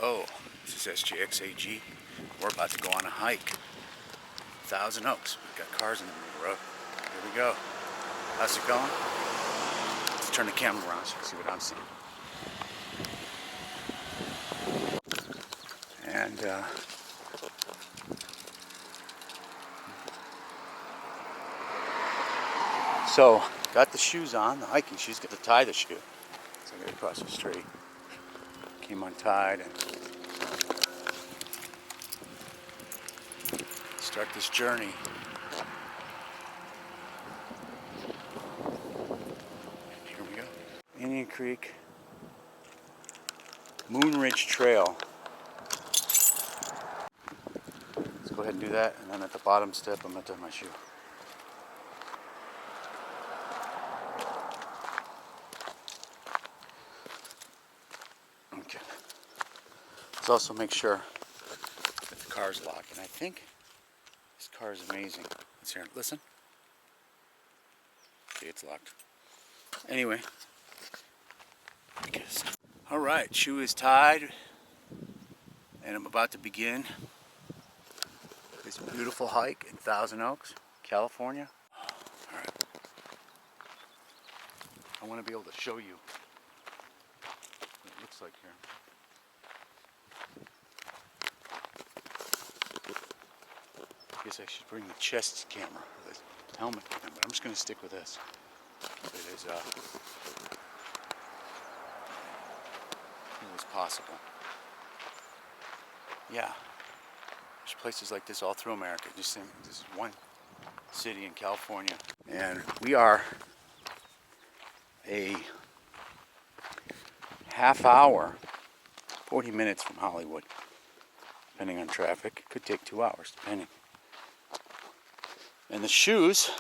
Hello, this is SJX AG. We're about to go on a hike. Thousand Oaks. We've got cars in the middle of the road. Here we go. How's it going? Let's turn the camera around so you can see what I'm seeing. And so got the shoes on, the hiking shoes. Got to tie the shoe. So I'm going to cross the street. Came untied and start this journey. Here we go. Indian Creek Moon Ridge Trail. Let's go ahead and do that, and then at the bottom step I'm going to tie my shoe. Okay. Let's also make sure that the car's locked, and I think this car is amazing. Let's hear it. Listen. Okay, it's locked. Anyway. Alright, shoe is tied. And I'm about to begin this beautiful hike in Thousand Oaks, California. Alright. I want to be able to show you what it looks like here. I guess I should bring the chest camera, or the helmet camera, but I'm just going to stick with this. It is as possible. Yeah, there's places like this all through America. Just think, this is one city in California, and we are a half hour, 40 minutes from Hollywood, depending on traffic. It could take 2 hours, depending. And the shoes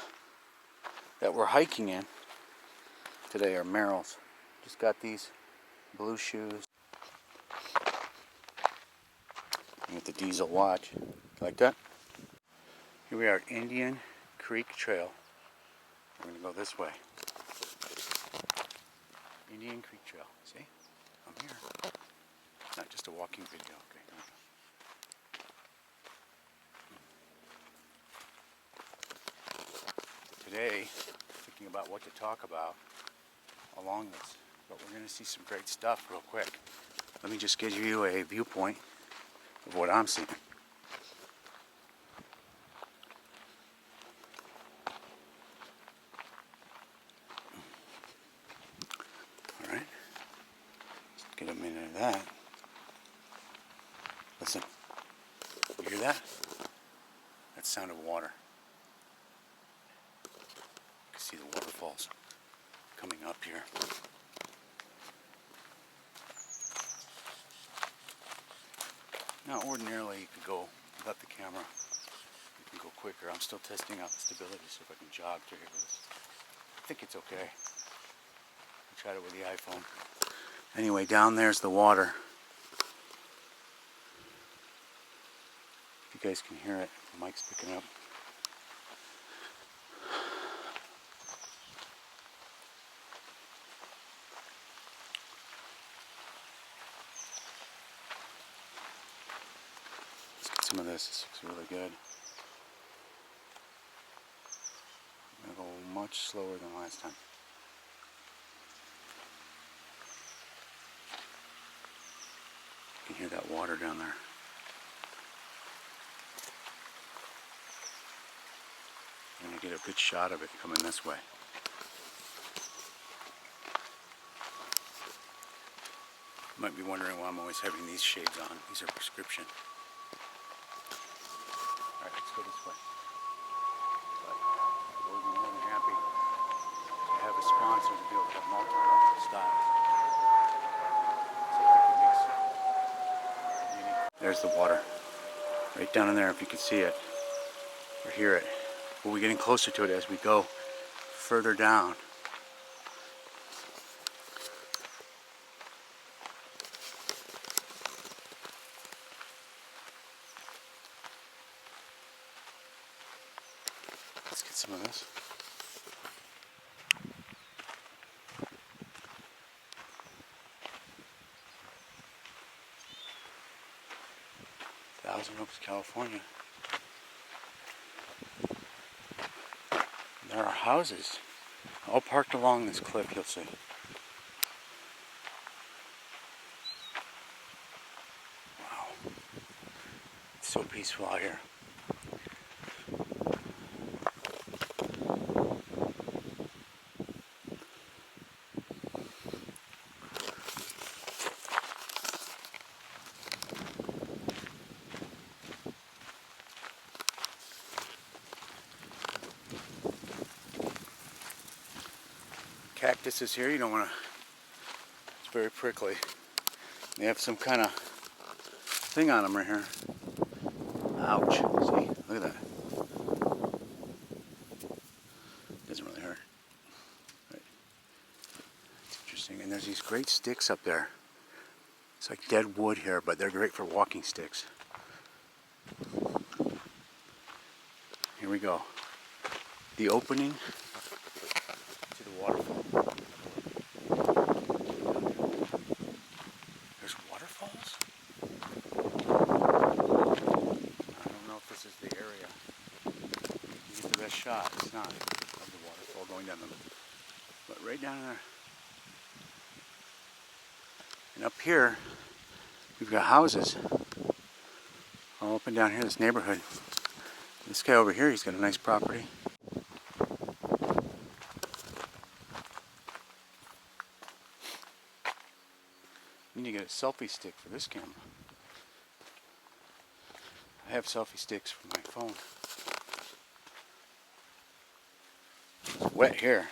that we're hiking in today are Merrell's. Just got these blue shoes. With the diesel watch. Like that? Here we are at Indian Creek Trail. We're going to go this way. Indian Creek Trail. See? I'm here. It's not just a walking video. Okay. Today, thinking about what to talk about along this, but we're going to see some great stuff real quick. Let me just give you a viewpoint of what I'm seeing. Alright, let's get a minute of that. Listen, you hear that? That's the sound of water. You can see the waterfalls coming up here. Now ordinarily you could go without the camera, you can go quicker. I'm still testing out the stability, so if I can jog through here with this. I think it's okay. I tried it with the iPhone. Anyway, down there's the water. If you guys can hear it, the mic's picking up. Some of this looks really good. I'm going to go much slower than last time. You can hear that water down there. I'm going to get a good shot of it coming this way. You might be wondering why I'm always having these shades on. These are prescription. Alright, let's go this way. But we'll be more than happy to have a sponsor to be able to have multiple styles. So I think it makes it unique. There's the water. Right down in there, if you can see it or hear it. We'll be getting closer to it as we go further down. Let's get some of this. Thousand Oaks, California. There are houses all parked along this cliff, you'll see. Wow. It's so peaceful out here. Cactuses here, you don't want to, it's very prickly. They have some kind of thing on them right here. Ouch, see, look at that. Doesn't really hurt. Right. It's interesting, and there's these great sticks up there. It's like dead wood here, but they're great for walking sticks. Here we go. The opening to the waterfall. There's waterfalls? I don't know if this is the area. You get the best shot. It's not of the waterfall going down the, but right down there. And up here, we've got houses all up and down here, this neighborhood. This guy over here, he's got a nice property. I need to get a selfie stick for this camera. I have selfie sticks for my phone. It's wet here.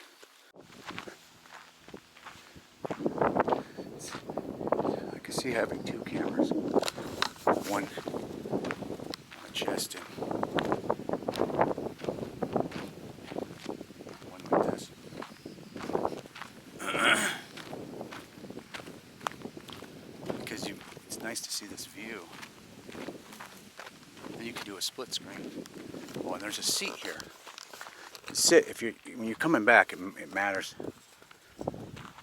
I can see having two cameras. One on a chest and one like this. Because it's nice to see this view. Then you can do a split screen. Oh, and there's a seat here. You can sit if you when you're coming back. It matters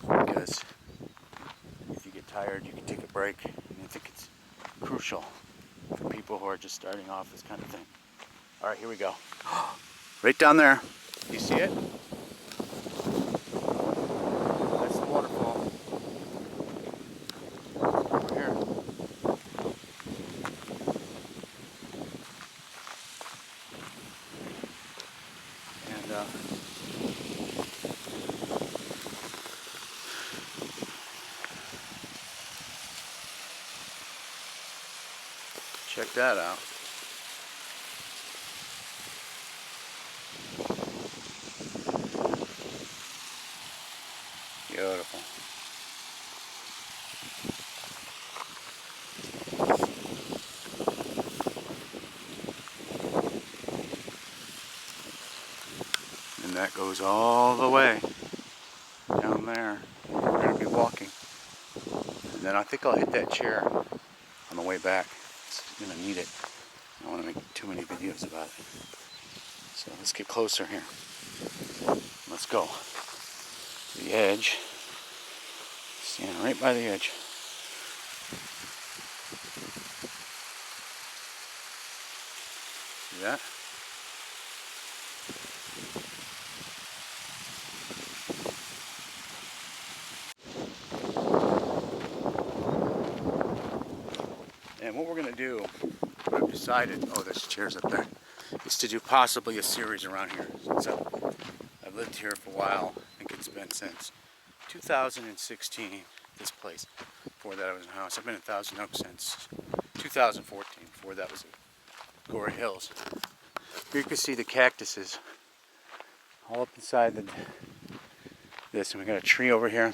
because if you get tired, you can take a break. And I think it's crucial for people who are just starting off this kind of thing. All right, here we go. Right down there. You see it? That's the waterfall. Over here. And check that out. Beautiful. And that goes all the way down there. We're going to be walking. And then I think I'll hit that chair on the way back. It's going to need it. I don't want to make too many videos about it. So let's get closer here. Let's go. The edge. Stand right by the edge. See that? And what we're going to do, I've decided, oh, there's chairs up there, is to do possibly a series around here. So I've lived here for a while. I think it's been since 2016, this place. Before that I was in a house. I've been in Thousand Oaks since 2014. Before that was at Gory Hills. Here you can see the cactuses all up inside this. And we got a tree over here.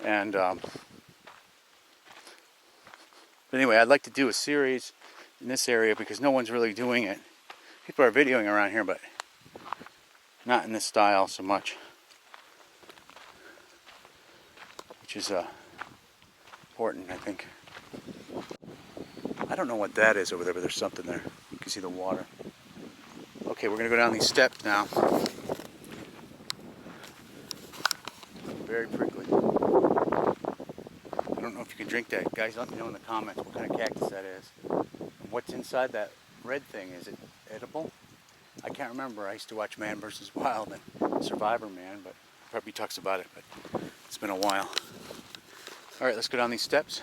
And but anyway, I'd like to do a series in this area because no one's really doing it. People are videoing around here, but not in this style so much. Which is important, I think. I don't know what that is over there, but there's something there. You can see the water. Okay, we're going to go down these steps now. Very prickly. I don't don't know if you can drink that. Guys, let me know in the comments what kind of cactus that is. And what's inside that red thing? Is it edible? I can't remember. I used to watch Man vs. Wild and Survivor Man, but probably talks about it, but it's been a while. All right, let's go down these steps.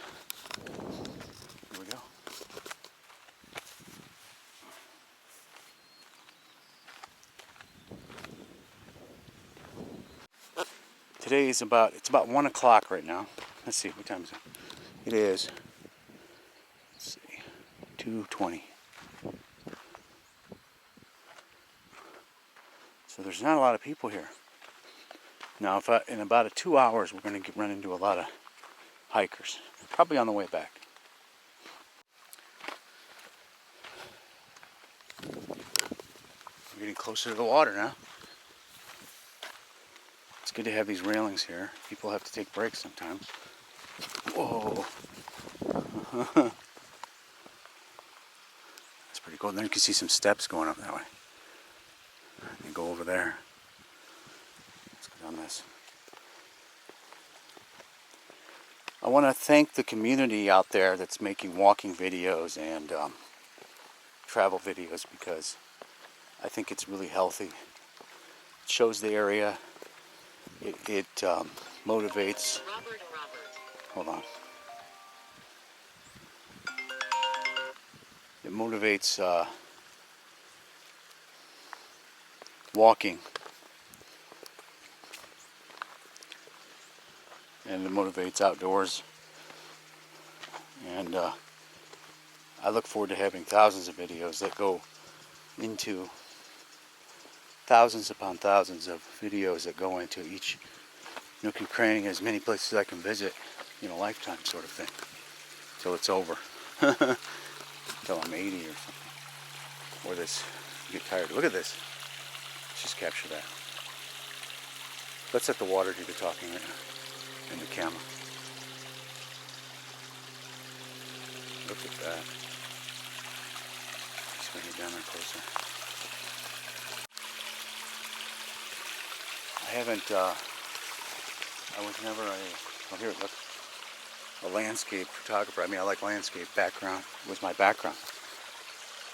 Here we go. Today is it's about 1 o'clock right now. Let's see, what time is it? It is, let's see, 2:20. So there's not a lot of people here. Now, in about 2 hours, we're going to run into a lot of hikers, probably on the way back. We're getting closer to the water now. It's good to have these railings here. People have to take breaks sometimes. Whoa. That's pretty cool. And then you can see some steps going up that way. And go over there. Let's go down this. I want to thank the community out there that's making walking videos and travel videos, because I think it's really healthy. It shows the area. It motivates. Hold on. It motivates walking, and it motivates outdoors. And I look forward to having thousands of videos that go into thousands upon thousands of videos that go into each nook and cranny, as many places I can visit in a lifetime, sort of thing, till it's over. Till I'm 80 or something. Or this, you get tired. Look at this. Let's just capture that. Let's let the water do the talking right now, and the camera. Look at that. Just gonna get down there closer. I was never here, look, a landscape photographer. I mean, I like landscape. Background was my background.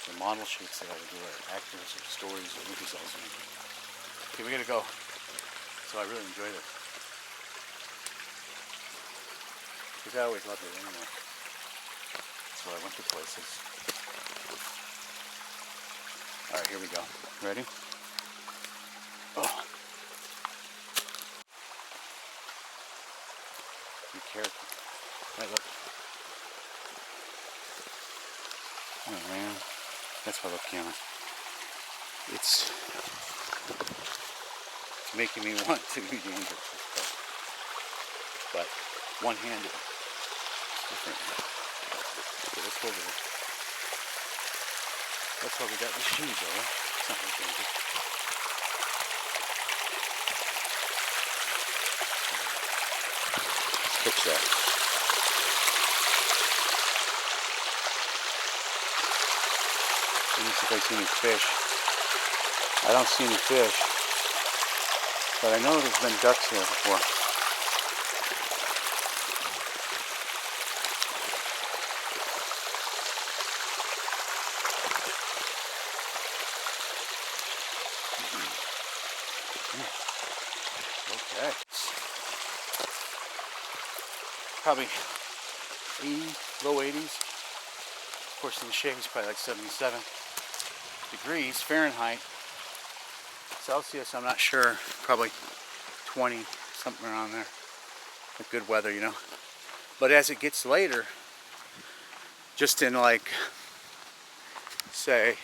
The model shoots that I would do are actors or stories or movies also. Okay, we gotta go. So I really enjoy this. Because I always loved it anyway. So I went to places. Alright, here we go. Ready? Oh. Be careful. Right, look. Oh man. That's why I love camera. It's making me want to be dangerous. But one-handed. Different. Okay, let's go over there. That's why we got the shoes, alright? It's not like dangerous. Fix that. Let me see if I see any fish. I don't see any fish, but I know there's been ducks here before. Okay. Probably 80, low 80s. Of course, in the shade it's probably like 77 degrees Fahrenheit. Celsius, I'm not sure. Probably 20, something around there. Like good weather, you know. But as it gets later, just in like, say,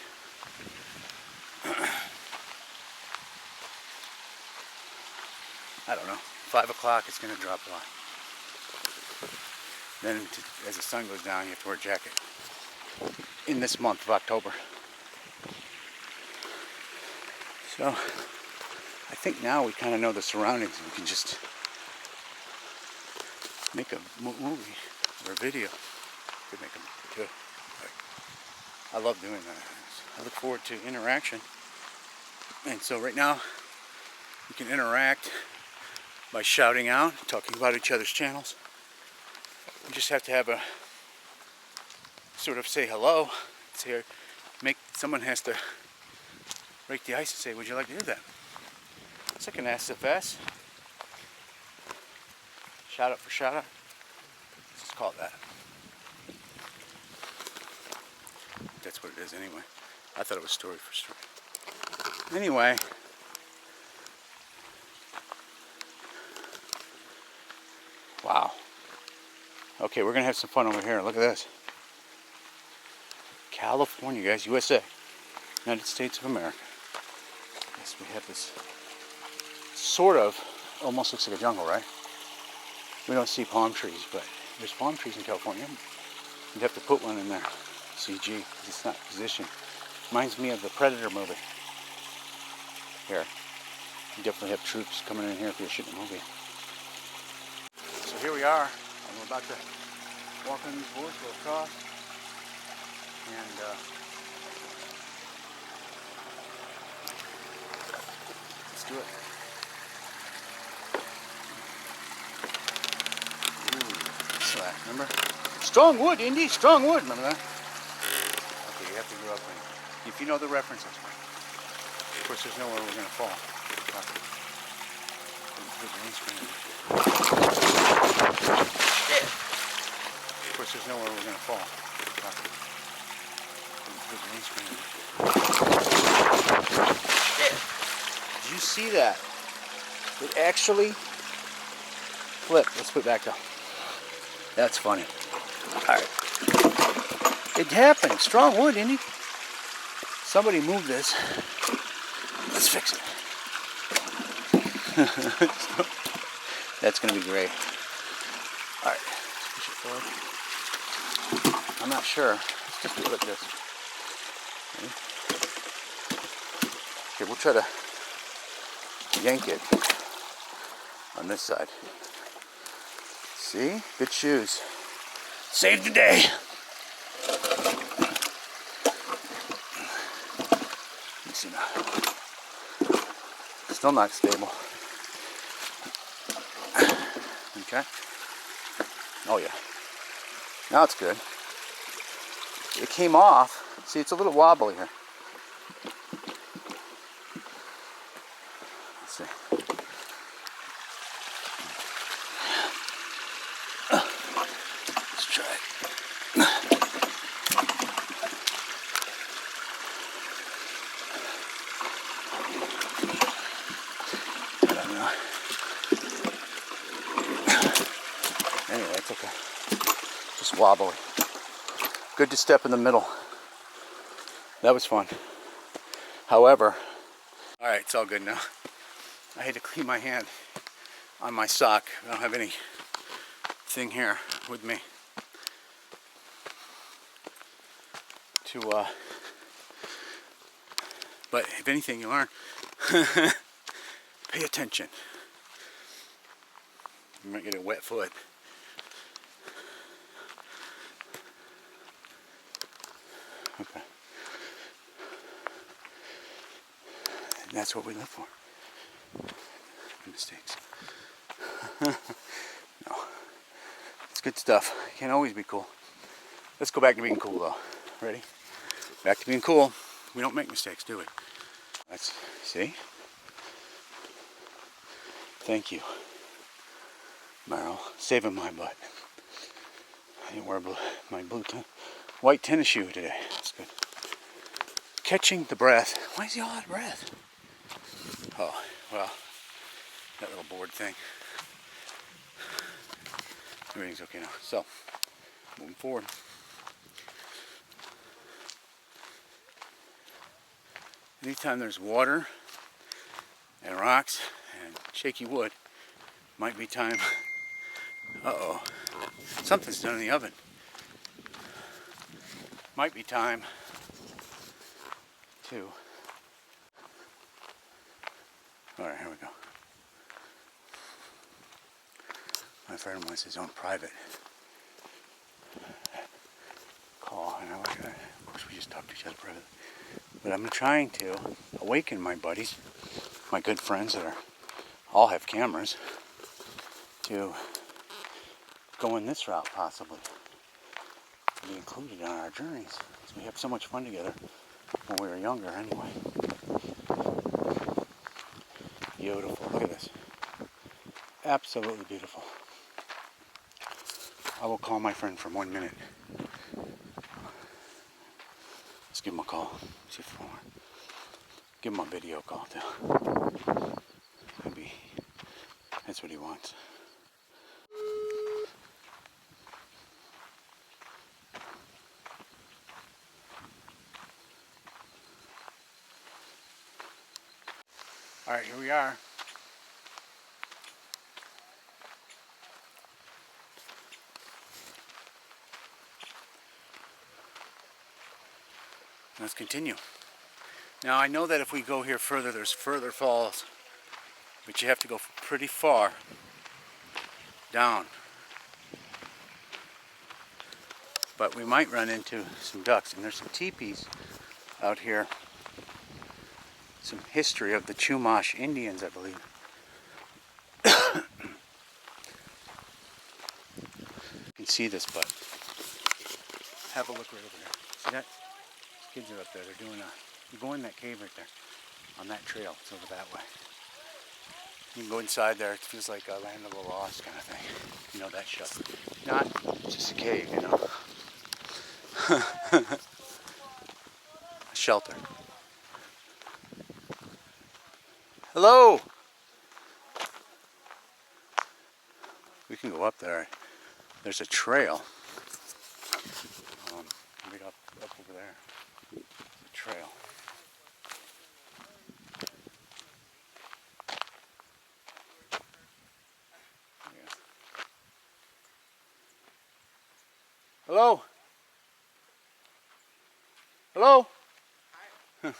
I don't know, 5 o'clock, it's going to drop a lot. Then as the sun goes down, you have to wear a jacket. In this month of October. So, I think now we kind of know the surroundings, and we can just make a movie or a video. Could make them too. I love doing that. I look forward to interaction. And so right now, we can interact by shouting out, talking about each other's channels. You just have to have a sort of say hello. Say, someone has to break the ice and say, would you like to do that? It's like an SFS. Shout out for shout out. Let's just call it that. That's what it is anyway. I thought it was story for story. Anyway. Wow. Okay, we're gonna have some fun over here. Look at this. California, guys, USA. United States of America. Yes, we have this sort of, almost looks like a jungle, right? We don't see palm trees, but there's palm trees in California. You'd have to put one in there. CG, because it's not positioned. Reminds me of the Predator movie. Here. You definitely have troops coming in here if you're shooting a movie. So here we are. And we're about to walk in these woods, go across. And let's do it. Ooh, slack, remember? Strong wood, Indy, strong wood, remember that? Okay, you have to go up and, if you know the references. Of course, there's nowhere we're going to fall. Of course, there's nowhere we're going to fall. Did you see that? It actually flipped. Let's put it back down. That's funny. Alright. It happened. Strong wood, Indy. Somebody moved this. Let's fix it. That's going to be great. Alright. Push it forward. I'm not sure. Let's just do it like this. Okay, we'll try to yank it on this side. See? Good shoes. Saved the day. Let me see now. Still not stable. Okay. Oh yeah. Now it's good. It came off. See, it's a little wobbly here. Let's see. Let's try it. I don't know. Anyway, it's okay. Just wobbly. Good to step in the middle. That was fun. However, alright, it's all good now. I had to clean my hand on my sock. I don't have any thing here with me to but if anything you learn, pay attention. You might get a wet foot. Okay. And that's what we live for. Mistakes. No. It's good stuff. Can't always be cool. Let's go back to being cool though. Ready? Back to being cool. We don't make mistakes, do we? Let's see. Thank you, Meryl. Saving my butt. I didn't wear my white tennis shoe today. That's good. Catching the breath. Why is he all out of breath? Oh, well, that little board thing. Everything's okay now. So, moving forward. Anytime there's water and rocks and shaky wood, might be time. Uh-oh. Something's done in the oven. Might be time to... Alright, here we go. My friend wants his own private call, and of course we just talk to each other privately. But I'm trying to awaken my buddies, my good friends that all have cameras, to going this route possibly. Be included on our journeys. So we have so much fun together when we were younger anyway. Beautiful. Look at this. Absolutely beautiful. I will call my friend for 1 minute. Let's give him a call. See if we want. Give him a video call too. Maybe that's what he wants. All right, here we are. Let's continue. Now I know that if we go here further, there's further falls, but you have to go pretty far down. But we might run into some ducks, and there's some teepees out here. Some history of the Chumash Indians, I believe. You can see this, but have a look right over there. See that? These kids are up there. They're doing you go in that cave right there, on that trail. It's over that way. You can go inside there. It feels like a land of the lost kind of thing. You know, that shut. Not just a cave, you know. A shelter. Hello! We can go up there. There's a trail. Right up over there. There's a trail. Yeah. Hello? Hello? Hi.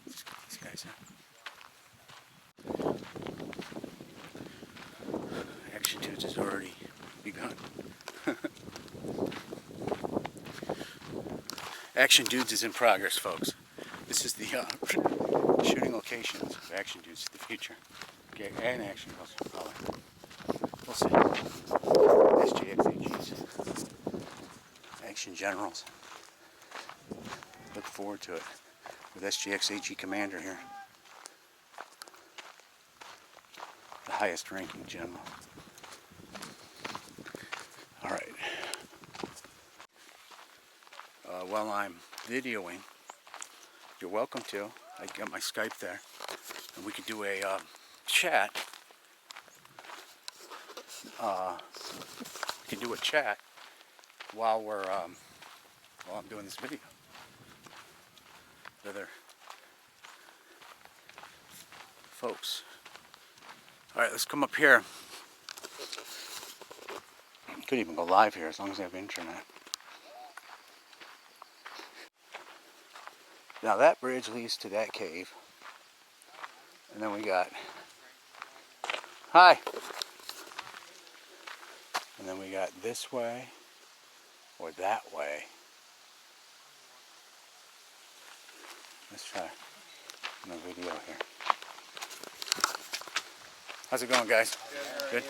These guys, Action Dudes has already begun. Action Dudes is in progress, folks. This is the shooting locations of Action Dudes of the future. Okay, and Action Girls, probably. We'll see. SJX AGs. Action Generals. Look forward to it. With SJX AG Commander here. The highest ranking general. Alright. While I'm videoing, you're welcome to. I got my Skype there. And we could do a chat. We can do a chat while I'm doing this video. With other folks. Alright, let's come up here. Could even go live here as long as I have internet. Now that bridge leads to that cave. And then we got... Hi! And then we got this way, or that way. Let's try no video here. How's it going, guys? Good?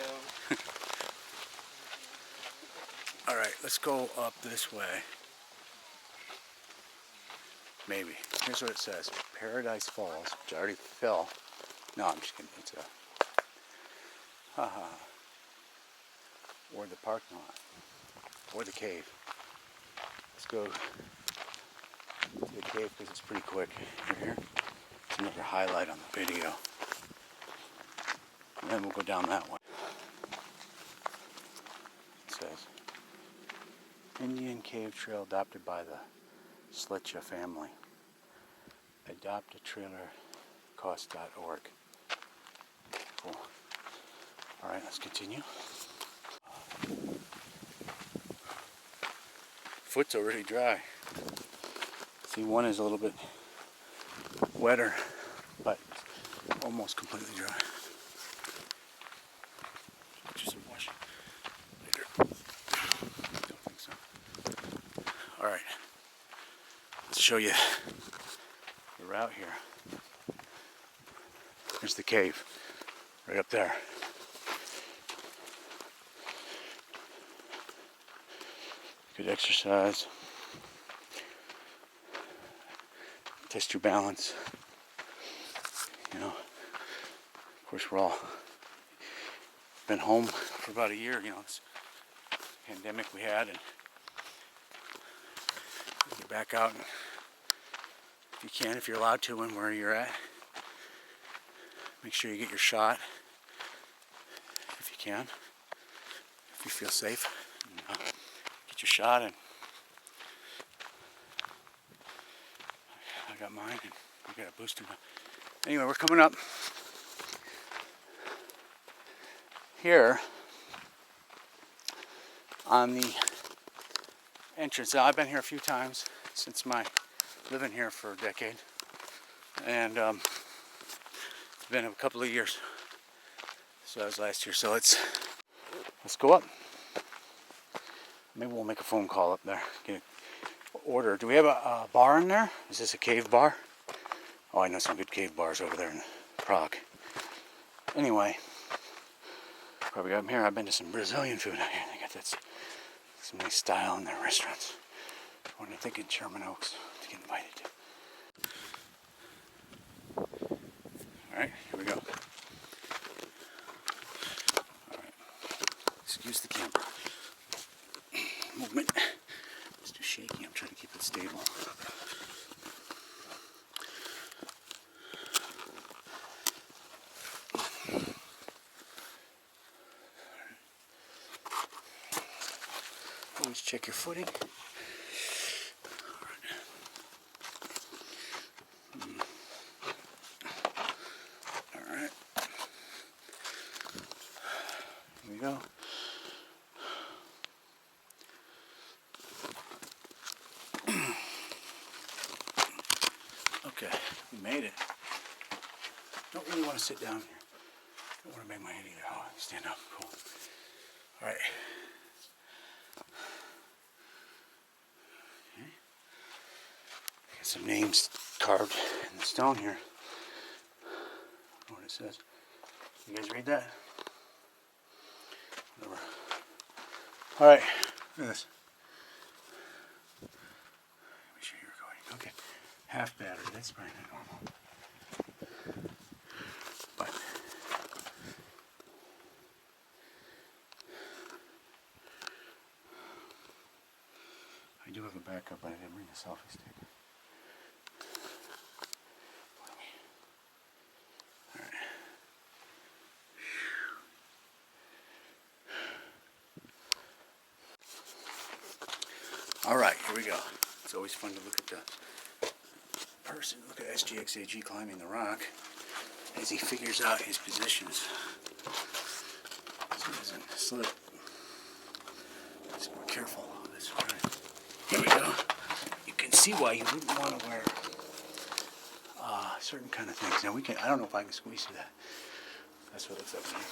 Alright, let's go up this way. Maybe. Here's what it says. Paradise Falls, which I already fell. No, I'm just kidding. It's a... or the parking lot. Or the cave. Let's go to the cave because it's pretty quick. Here. It's another highlight on the video. And then we'll go down that way. It says, Indian Cave Trail adopted by the Slitcha family. Adoptatrailercost.org. Cool. Alright, let's continue. Foot's already dry. See, one is a little bit wetter, but almost completely dry. Just some wash later. Don't think so. Alright. Let's show you the route here. There's the cave. Right up there. Good exercise. Test your balance. You know, of course, we're all been home for about a year. You know, this pandemic we had, and get back out, and if you can, if you're allowed to, and where you're at, make sure you get your shot if you can, if you feel safe. Get your shot, and I got mine, and I got a booster. Anyway, we're coming up here on the entrance. Now, I've been here a few times since my living here for a decade, and it's been a couple of years. So that was last year. So let's go up. Maybe we'll make a phone call up there. Get an order. Do we have a bar in there? Is this a cave bar? Oh, I know some good cave bars over there in Prague. Anyway, probably got them here. I've been to some Brazilian food out here. They got that some nice style in their restaurants. What do you think of Sherman Oaks to get invited to? Alright, here we go. Alright. Excuse the camera. Movement. It's too shaky. I'm trying to keep it stable. Always check your footing. Alright. Here we go. Okay, we made it. Don't really want to sit down here. Don't want to make my head either. Oh, stand up. Cool. Alright. Got some names carved in the stone here. I don't know what it says. You guys read that? Whatever. Alright, look at this. Make sure you're recording. Okay. Half battery, that's probably not normal. But I do have a backup, but I didn't bring a selfie stick. Alright, here we go. It's always fun to look at the person. Look at SJX AG climbing the rock as he figures out his positions so he doesn't slip. Just be careful of this. Right. Here we go. You can see why you wouldn't want to wear certain kind of things. Now we can. I don't know if I can squeeze through that. That's what it looks like to me.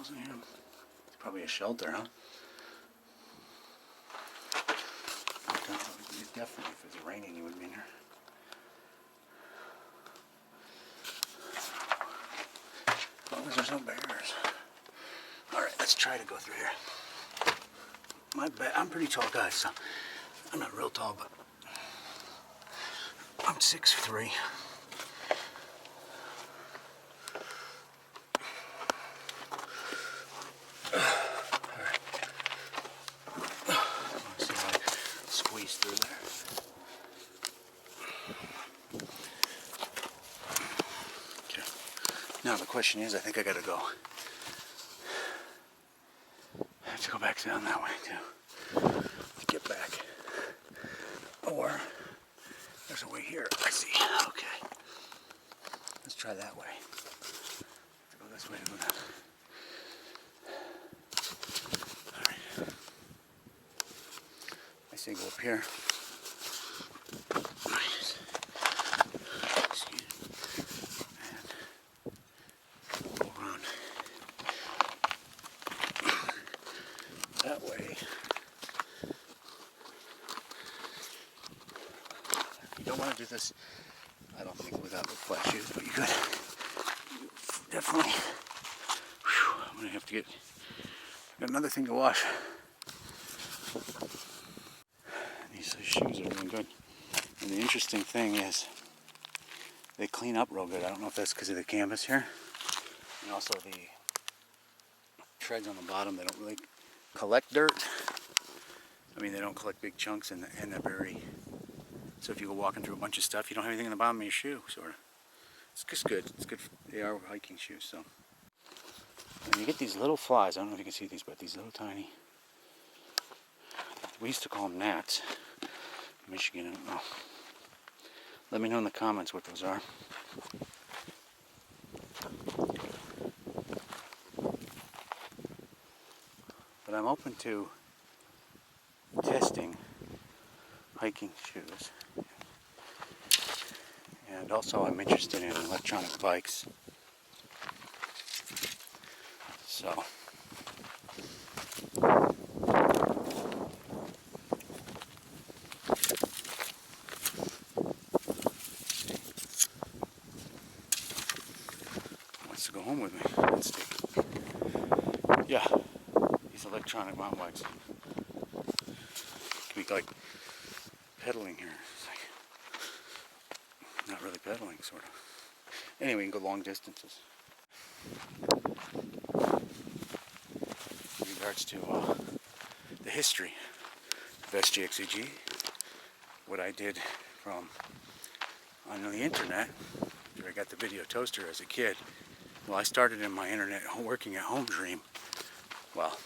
In here. It's probably a shelter, huh? Definitely, if it's raining, you would be in here. As long as there's no bears. Alright, let's try to go through here. I'm a pretty tall guy, so I'm not real tall, but I'm 6'3". Through there. Okay. Now the question is, I think I gotta go. I have to go back down that way too to get back. Or there's a way here. I see. Okay. Let's try that way. I have to go this way to go down. Alright. I say go up here. That way. You don't want to do this, I don't think, without the flat shoes, but you could definitely Got another thing to wash. These shoes are doing good. And the interesting thing is they clean up real good. I don't know if that's because of the canvas here. And also the treads on the bottom, they don't really collect dirt. I mean, they don't collect big chunks, and they're very... So if you go walking through a bunch of stuff, you don't have anything in the bottom of your shoe, sort of. It's just good. It's good. They are hiking shoes, so. And you get these little flies. I don't know if you can see these, but these little tiny... We used to call them gnats. Michigan, I don't know. Let me know in the comments what those are. But I'm open to testing hiking shoes. And also I'm interested in electronic bikes. So wants to go home with me. Let's take it. Yeah, these electronic mountain bikes. Could be like pedaling here. It's like not really pedaling, sort of. Anyway, you can go long distances. In regards to the history of SJX, what I did from on the internet, where I got the video toaster as a kid. Well, I started in my internet working at home dream. Well,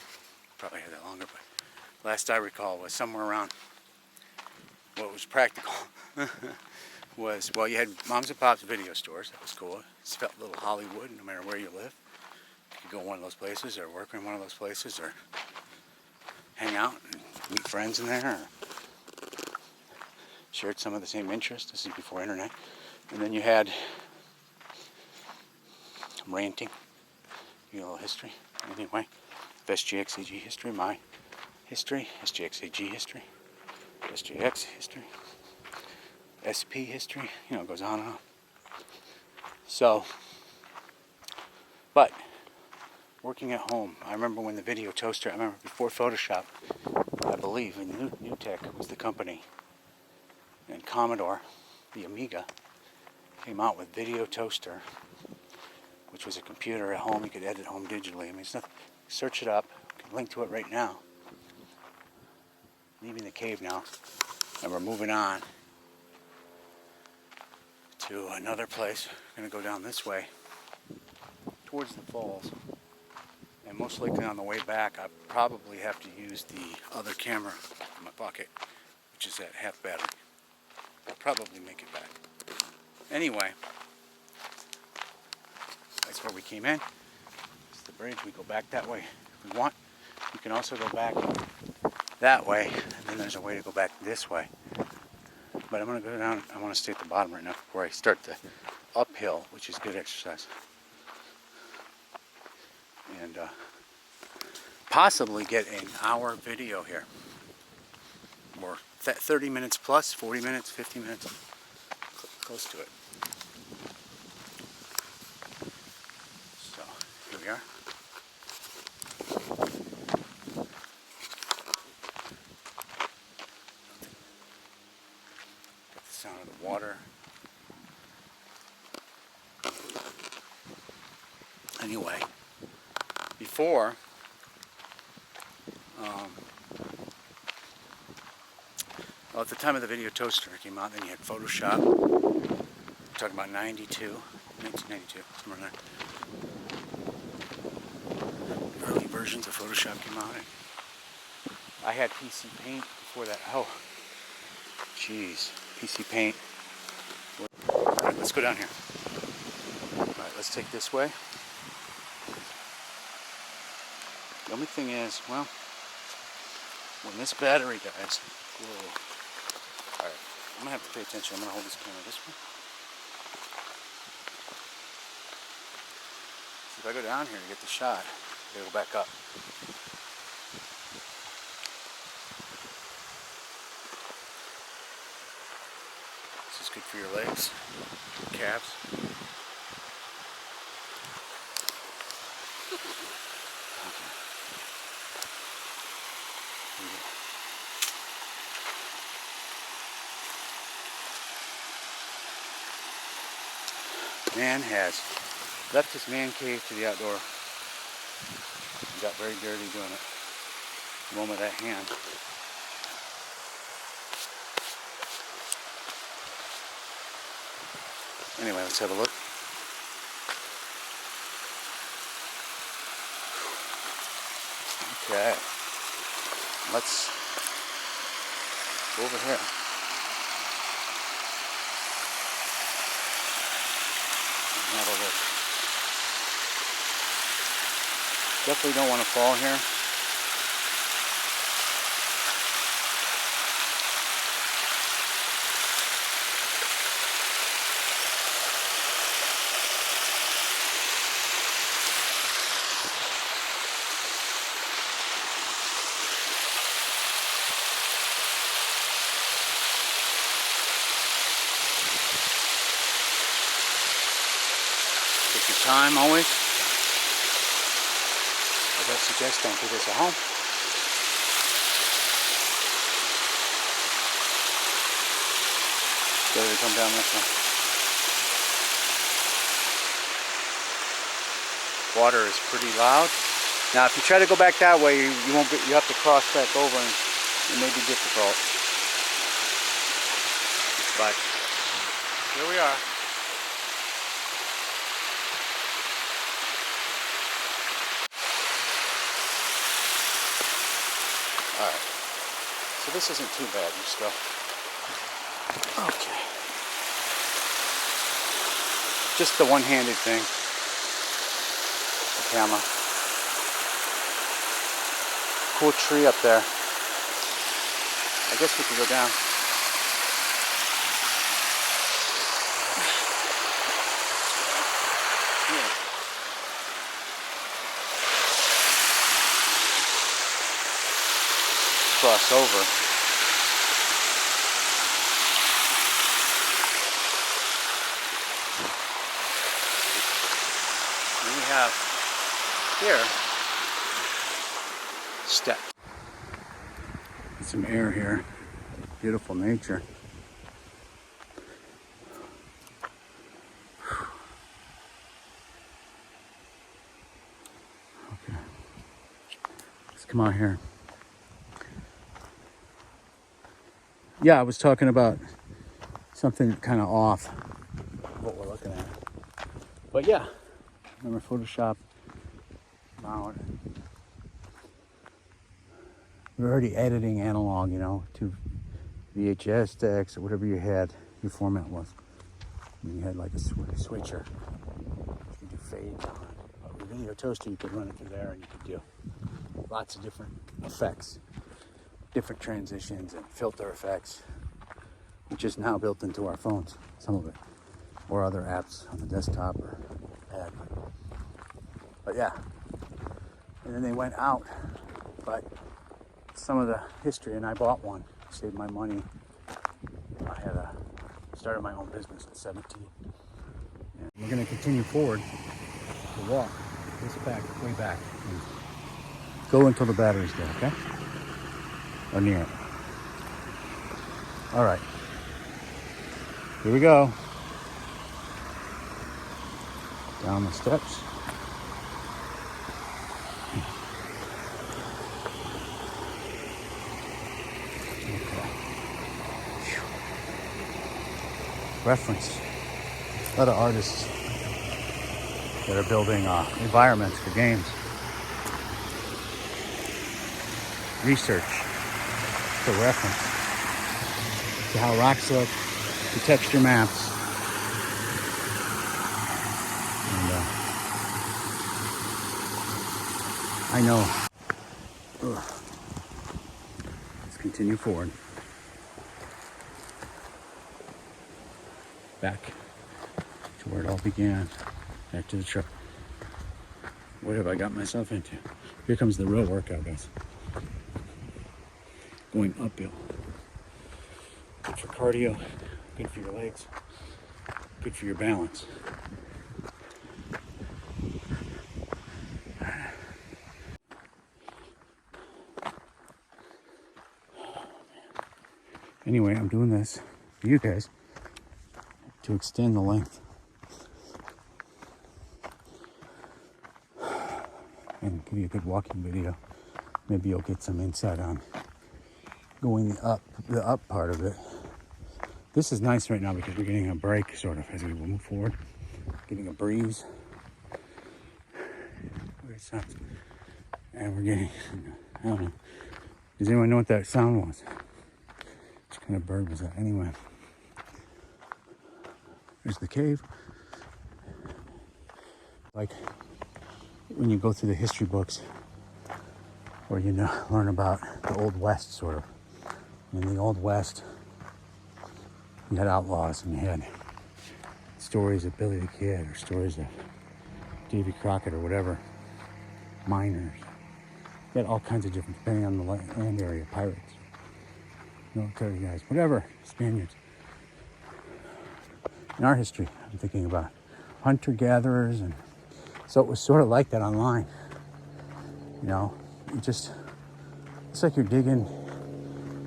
probably had that longer, but last I recall was somewhere around what was practical. Was, well, you had moms and pops video stores. That was cool. It felt a little Hollywood, no matter where you live. You could go to one of those places, or work in one of those places, or hang out and meet friends in there, or shared some of the same interests. This is before internet. And then you had ranting, a little history. Anyway, SJX history, my history, SJX history, SJX history, SP history, it goes on and on. So, but working at home, I remember when the video toaster, I remember before Photoshop, I believe, and New Tech was the company, and Commodore, the Amiga, came out with video toaster, which was a computer at home. You could edit home digitally. I mean, it's nothing. Search it up. You can link to it right now. Leaving the cave now, and we're moving on to another place. We're going to go down this way towards the falls, and most likely on the way back I probably have to use the other camera in my pocket, which is at half battery. I'll probably make it back. Anyway, that's where we came in. It's the bridge. We go back that way if we want. You can also go back that way, and then there's a way to go back this way. But I'm going to go down. I want to stay at the bottom right now before I start the uphill, which is good exercise. And possibly get an hour video here. Or 30 minutes plus, 40 minutes, 50 minutes. Close to it. So, here we are. Got the sound of the water. Anyway, before, well, at the time of the video toaster came out, then you had Photoshop. We're talking about 1992, somewhere in there. Early versions of Photoshop came out. And I had PC Paint before that. Oh, jeez, PC Paint. All right, let's go down here. All right, let's take this way. The only thing is, well, when this battery dies, whoa. All right, I'm gonna have to pay attention. I'm gonna hold this camera this way. So if I go down here to get the shot, I gotta go back up. This is good for your legs, your calves. Man has left his man cave to the outdoor. He got very dirty doing it. The moment that hand. Anyway, let's have a look. Okay. Let's go over here. And have a look. Definitely don't want to fall here. Take your time always. I don't suggest don't do this at home. Better to come down this one. Water is pretty loud. Now if you try to go back that way, you won't be, you have to cross back over and it may be difficult. But here we are. Alright, so this isn't too bad, you still. Okay. Just the one-handed thing. The camera. Cool tree up there. I guess we can go down. Cross over. And we have here step. Some air here. Beautiful nature. Okay. Let's come out here. Yeah, I was talking about something kind of off what we're looking at. But yeah, remember Photoshop mount. We're already editing analog, you know, to VHS to X or whatever you had, your format was. And you had like a switcher. You could do fades on it. But with video toaster, you could run it through there and you could do lots of different effects. Different transitions and filter effects, which is now built into our phones, some of it, or other apps on the desktop or pad. But yeah, and then they went out, but some of the history, and I bought one, saved my money. I started my own business at 17. And we're gonna continue forward to walk this back, way back, and go until the battery's dead, okay? Or near it. All right, here we go. Down the steps. Okay. Reference. A lot of artists that are building environments for games. Research. For reference to how rocks look, to texture maps, and I know. Ugh. Let's continue forward. Back to where it all began. Back to the truck. What have I got myself into? Here comes the real workout, guys. Going uphill. Good for cardio, good for your legs, good for your balance. Anyway, I'm doing this for you guys to extend the length and give you a good walking video. Maybe you'll get some insight on going the up part of it. This is nice right now because we're getting a break sort of as we move forward, getting a breeze. Weird sounds. And we're getting, I don't know. Does anyone know what that sound was? What kind of bird was that? Anyway, there's the cave. Like when you go through the history books, or you know, learn about the Old West sort of. In the Old West, you had outlaws and you had stories of Billy the Kid or stories of Davy Crockett or whatever, miners. You had all kinds of different, depending on the land area, pirates, military guys, whatever, Spaniards. In our history, I'm thinking about hunter-gatherers, and so it was sort of like that online. You know, it's like you're digging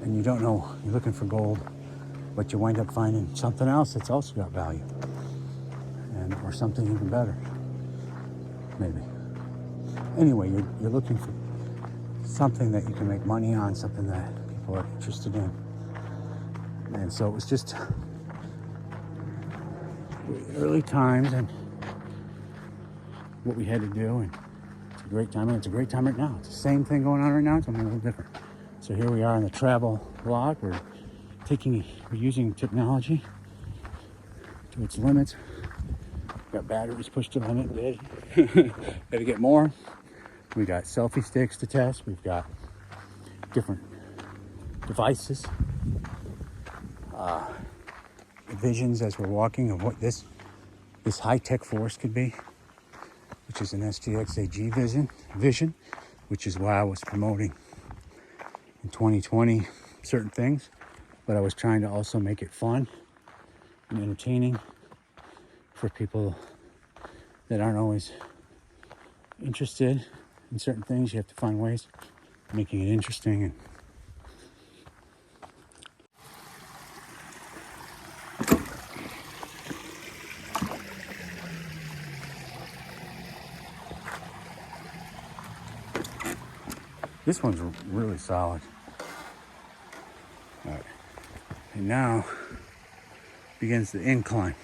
and you don't know, you're looking for gold, but you wind up finding something else that's also got value, or something even better, maybe. Anyway, you're looking for something that you can make money on, something that people are interested in. And so it was just early times and what we had to do, and it's a great time, and it's a great time right now. It's the same thing going on right now, it's only a little different. So here we are in the travel vlog. We're using technology to its limits. Got batteries pushed to the limit. Got to get more. We got selfie sticks to test. We've got different devices, visions as we're walking of what this high-tech forest could be, which is an SJX AG vision, which is why I was promoting in 2020 certain things, but I was trying to also make it fun and entertaining for people that aren't always interested in certain things. You have to find ways of making it interesting. And this one's really solid. All right. And now begins the incline.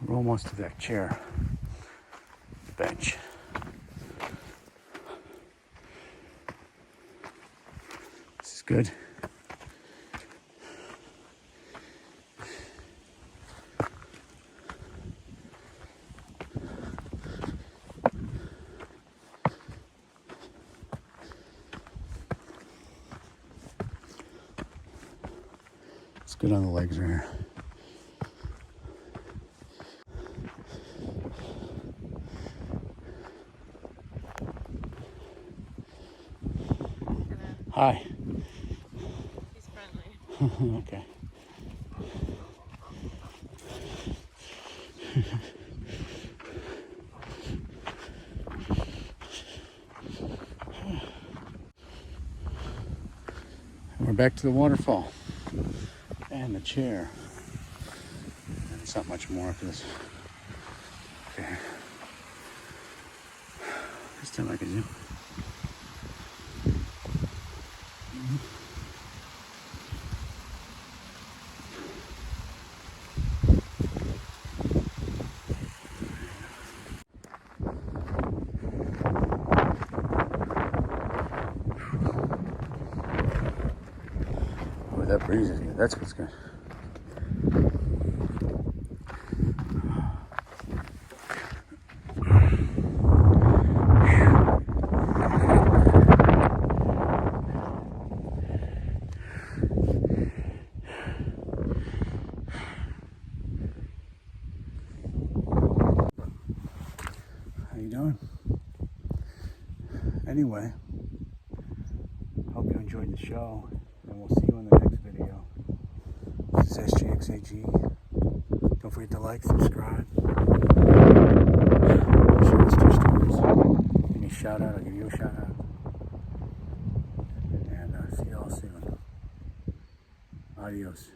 We're almost to that chair bench. This is good. It's good on the legs right here. Hi. He's friendly. Okay. We're back to the waterfall and the chair. And it's not much more after this. Okay. This time I can zoom. that breeze is good. That's what's good. How you doing? Anyway, hope you enjoyed the show, and we'll see you in the next video. This is SJX. Don't forget to like, subscribe, share us your stories. Give me a shout out, I'll give you a shout out. And see you all soon. Adios.